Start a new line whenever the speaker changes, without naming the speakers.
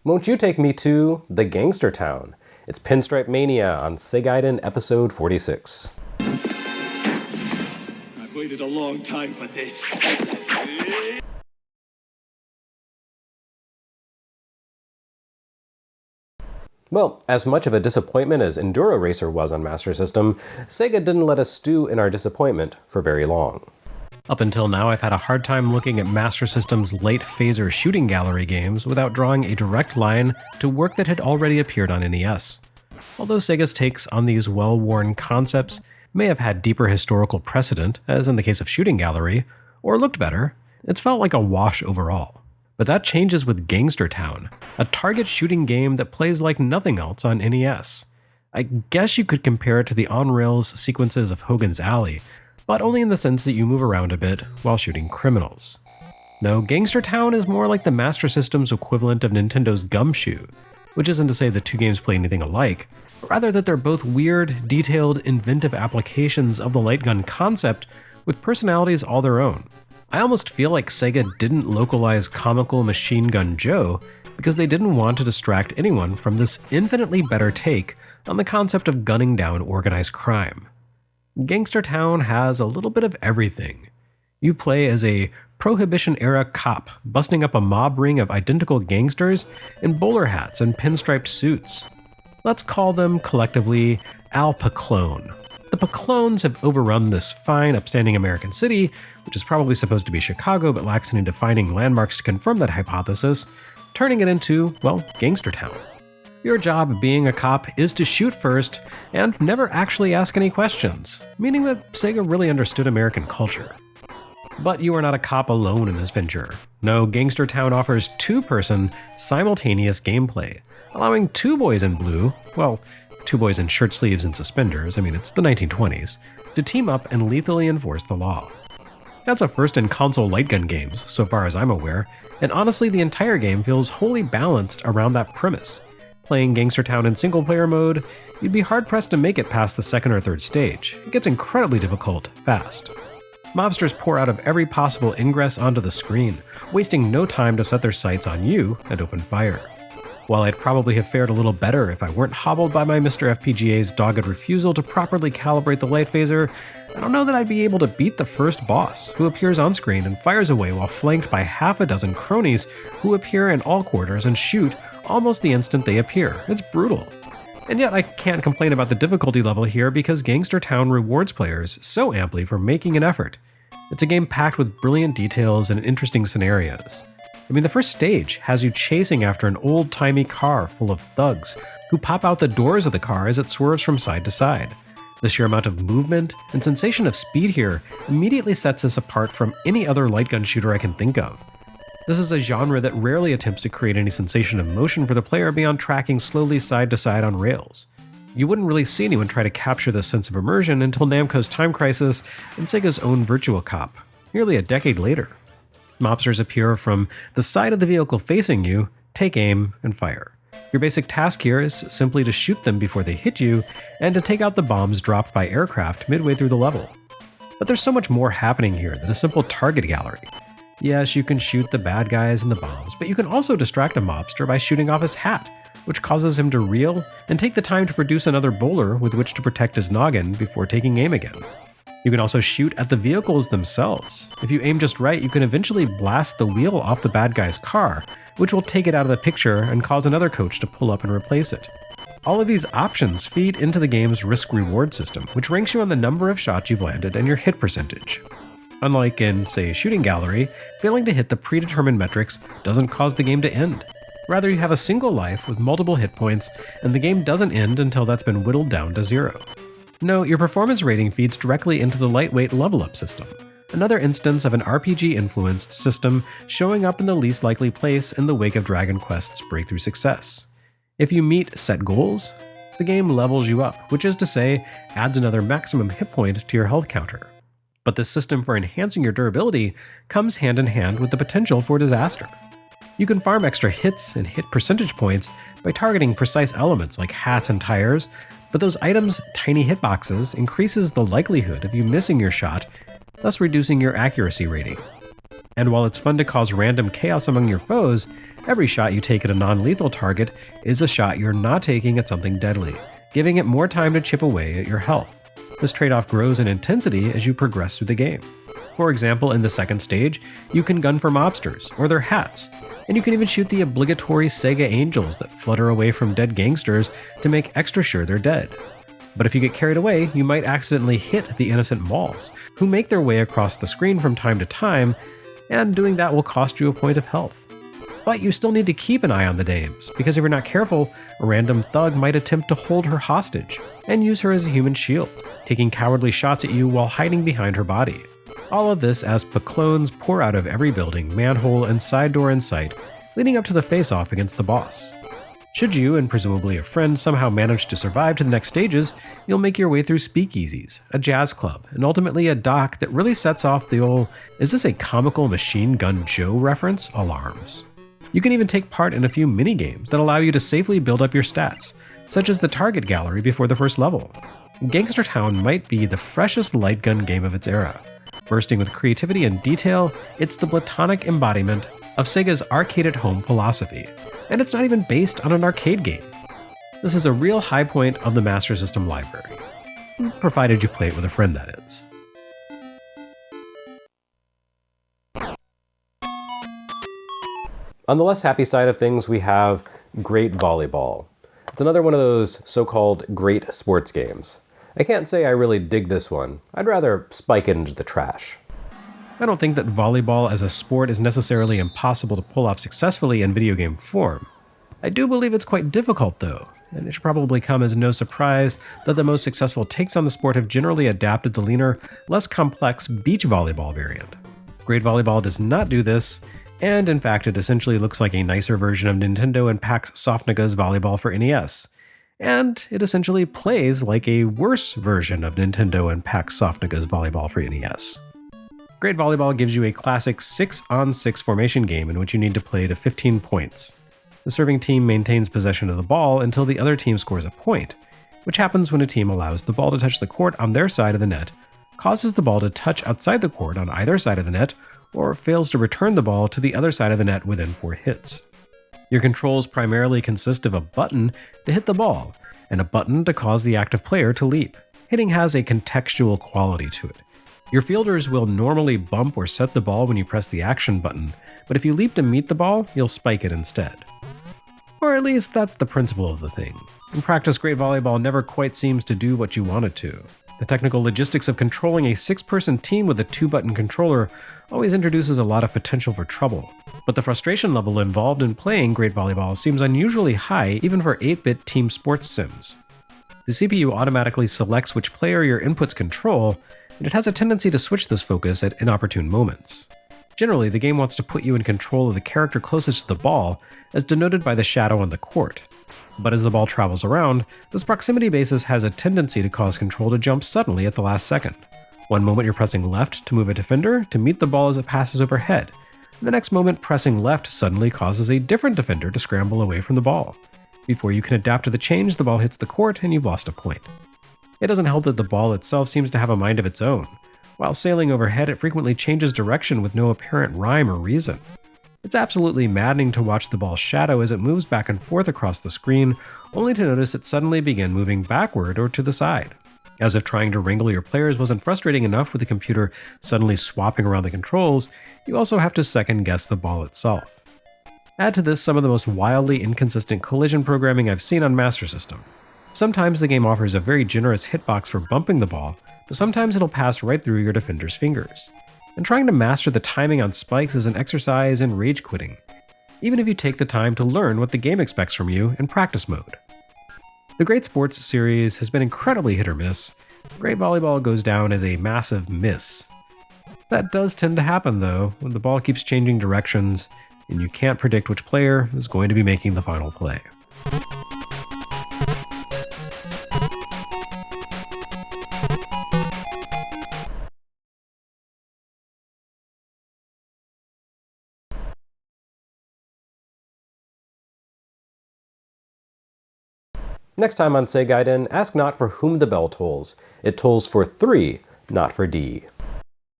Won't you take me to the Gangster Town? It's Pinstripe Mania on Segaiden episode 46.
I've waited a long time for this.
Well, as much of a disappointment as Enduro Racer was on Master System, Sega didn't let us stew in our disappointment for very long. Up until now, I've had a hard time looking at Master System's late phaser shooting gallery games without drawing a direct line to work that had already appeared on NES. Although Sega's takes on these well-worn concepts may have had deeper historical precedent, as in the case of Shooting Gallery, or looked better, it's felt like a wash overall. But that changes with Gangster Town, a target shooting game that plays like nothing else on NES. I guess you could compare it to the on-rails sequences of Hogan's Alley, but only in the sense that you move around a bit while shooting criminals. No, Gangster Town is more like the Master System's equivalent of Nintendo's Gumshoe, which isn't to say the two games play anything alike, but rather that they're both weird, detailed, inventive applications of the light gun concept with personalities all their own. I almost feel like Sega didn't localize Comical Machine Gun Joe because they didn't want to distract anyone from this infinitely better take on the concept of gunning down organized crime. Gangster Town has a little bit of everything. You play as a Prohibition-era cop busting up a mob ring of identical gangsters in bowler hats and pinstriped suits. Let's call them collectively Al Paclone. The Paclones have overrun this fine, upstanding American city, which is probably supposed to be Chicago but lacks any defining landmarks to confirm that hypothesis, turning it into, well, Gangster Town. Your job being a cop is to shoot first and never actually ask any questions, meaning that Sega really understood American culture. But you are not a cop alone in this venture. No, Gangster Town offers two-person, simultaneous gameplay, allowing two boys in blue, well, two boys in shirt sleeves and suspenders, it's the 1920s, to team up and lethally enforce the law. That's a first in console light gun games, so far as I'm aware, and honestly the entire game feels wholly balanced around that premise. Playing Gangster Town in single-player mode, you'd be hard-pressed to make it past the second or third stage. It gets incredibly difficult, fast. Mobsters pour out of every possible ingress onto the screen, wasting no time to set their sights on you and open fire. While I'd probably have fared a little better if I weren't hobbled by my Mr. FPGA's dogged refusal to properly calibrate the light phaser, I don't know that I'd be able to beat the first boss, who appears on screen and fires away while flanked by half a dozen cronies who appear in all quarters and shoot almost the instant they appear. It's brutal. And yet I can't complain about the difficulty level here because Gangster Town rewards players so amply for making an effort. It's a game packed with brilliant details and interesting scenarios. The first stage has you chasing after an old-timey car full of thugs who pop out the doors of the car as it swerves from side to side. The sheer amount of movement and sensation of speed here immediately sets this apart from any other light gun shooter I can think of. This is a genre that rarely attempts to create any sensation of motion for the player beyond tracking slowly side to side on rails. You wouldn't really see anyone try to capture this sense of immersion until Namco's Time Crisis and Sega's own Virtua Cop, nearly a decade later. Mobsters appear from the side of the vehicle facing you, take aim, and fire. Your basic task here is simply to shoot them before they hit you, and to take out the bombs dropped by aircraft midway through the level. But there's so much more happening here than a simple target gallery. Yes, you can shoot the bad guys and the bombs, but you can also distract a mobster by shooting off his hat, which causes him to reel and take the time to produce another bowler with which to protect his noggin before taking aim again. You can also shoot at the vehicles themselves. If you aim just right, you can eventually blast the wheel off the bad guy's car, which will take it out of the picture and cause another coach to pull up and replace it. All of these options feed into the game's risk-reward system, which ranks you on the number of shots you've landed and your hit percentage. Unlike in, say, Shooting Gallery, failing to hit the predetermined metrics doesn't cause the game to end. Rather, you have a single life with multiple hit points, and the game doesn't end until that's been whittled down to 0. No, your performance rating feeds directly into the lightweight level-up system, another instance of an RPG-influenced system showing up in the least likely place in the wake of Dragon Quest's breakthrough success. If you meet set goals, the game levels you up, which is to say, adds another maximum hit point to your health counter. But this system for enhancing your durability comes hand in hand with the potential for disaster. You can farm extra hits and hit percentage points by targeting precise elements like hats and tires, but those items' tiny hitboxes increases the likelihood of you missing your shot, thus reducing your accuracy rating. And while it's fun to cause random chaos among your foes, every shot you take at a non-lethal target is a shot you're not taking at something deadly, giving it more time to chip away at your health. This trade-off grows in intensity as you progress through the game. For example, in the second stage, you can gun for mobsters, or their hats, and you can even shoot the obligatory Sega angels that flutter away from dead gangsters to make extra sure they're dead. But if you get carried away, you might accidentally hit the innocent malls, who make their way across the screen from time to time, and doing that will cost you a point of health. But you still need to keep an eye on the dames, because if you're not careful, a random thug might attempt to hold her hostage, and use her as a human shield, taking cowardly shots at you while hiding behind her body. All of this as clones pour out of every building, manhole, and side door in sight, leading up to the face-off against the boss. Should you, and presumably a friend, somehow manage to survive to the next stages, you'll make your way through speakeasies, a jazz club, and ultimately a dock that really sets off the old "is this a comical Machine Gun Joe reference?" alarms. You can even take part in a few mini-games that allow you to safely build up your stats, such as the target gallery before the first level. Gangster Town might be the freshest light gun game of its era. Bursting with creativity and detail, it's the platonic embodiment of Sega's arcade-at-home philosophy, and it's not even based on an arcade game. This is a real high point of the Master System library, provided you play it with a friend, that is. On the less happy side of things, we have Great Volleyball. It's another one of those so-called great sports games. I can't say I really dig this one. I'd rather spike it into the trash. I don't think that volleyball as a sport is necessarily impossible to pull off successfully in video game form. I do believe it's quite difficult though, and it should probably come as no surprise that the most successful takes on the sport have generally adapted the leaner, less complex beach volleyball variant. Great Volleyball does not do this, and in fact it essentially looks like a nicer version of Nintendo and Pax Softniga's Volleyball for NES. And it essentially plays like a worse version of Nintendo and Pax Softniga's Volleyball for NES. Great Volleyball gives you a classic 6-on-6 formation game in which you need to play to 15 points. The serving team maintains possession of the ball until the other team scores a point, which happens when a team allows the ball to touch the court on their side of the net, causes the ball to touch outside the court on either side of the net, or fails to return the ball to the other side of the net within 4 hits. Your controls primarily consist of a button to hit the ball, and a button to cause the active player to leap. Hitting has a contextual quality to it. Your fielders will normally bump or set the ball when you press the action button, but if you leap to meet the ball, you'll spike it instead. Or at least that's the principle of the thing. In practice, Great Volleyball never quite seems to do what you want it to. The technical logistics of controlling a 6-person team with a 2-button controller always introduces a lot of potential for trouble. But the frustration level involved in playing Great Volleyball seems unusually high even for 8-bit team sports sims. The CPU automatically selects which player your inputs control, and it has a tendency to switch this focus at inopportune moments. Generally, the game wants to put you in control of the character closest to the ball, as denoted by the shadow on the court. But as the ball travels around, this proximity basis has a tendency to cause control to jump suddenly at the last second. One moment you're pressing left to move a defender to meet the ball as it passes overhead. The next moment, pressing left suddenly causes a different defender to scramble away from the ball. Before you can adapt to the change, the ball hits the court and you've lost a point. It doesn't help that the ball itself seems to have a mind of its own. While sailing overhead, it frequently changes direction with no apparent rhyme or reason. It's absolutely maddening to watch the ball's shadow as it moves back and forth across the screen, only to notice it suddenly begin moving backward or to the side. As if trying to wrangle your players wasn't frustrating enough with the computer suddenly swapping around the controls, you also have to second guess the ball itself. Add to this some of the most wildly inconsistent collision programming I've seen on Master System. Sometimes the game offers a very generous hitbox for bumping the ball, but sometimes it'll pass right through your defender's fingers. And trying to master the timing on spikes is an exercise in rage quitting, even if you take the time to learn what the game expects from you in practice mode. The Great Sports series has been incredibly hit or miss. Great Volleyball goes down as a massive miss. That does tend to happen though, when the ball keeps changing directions and you can't predict which player is going to be making the final play. Next time on Segaiden, ask not for whom the bell tolls. It tolls for 3, not for D.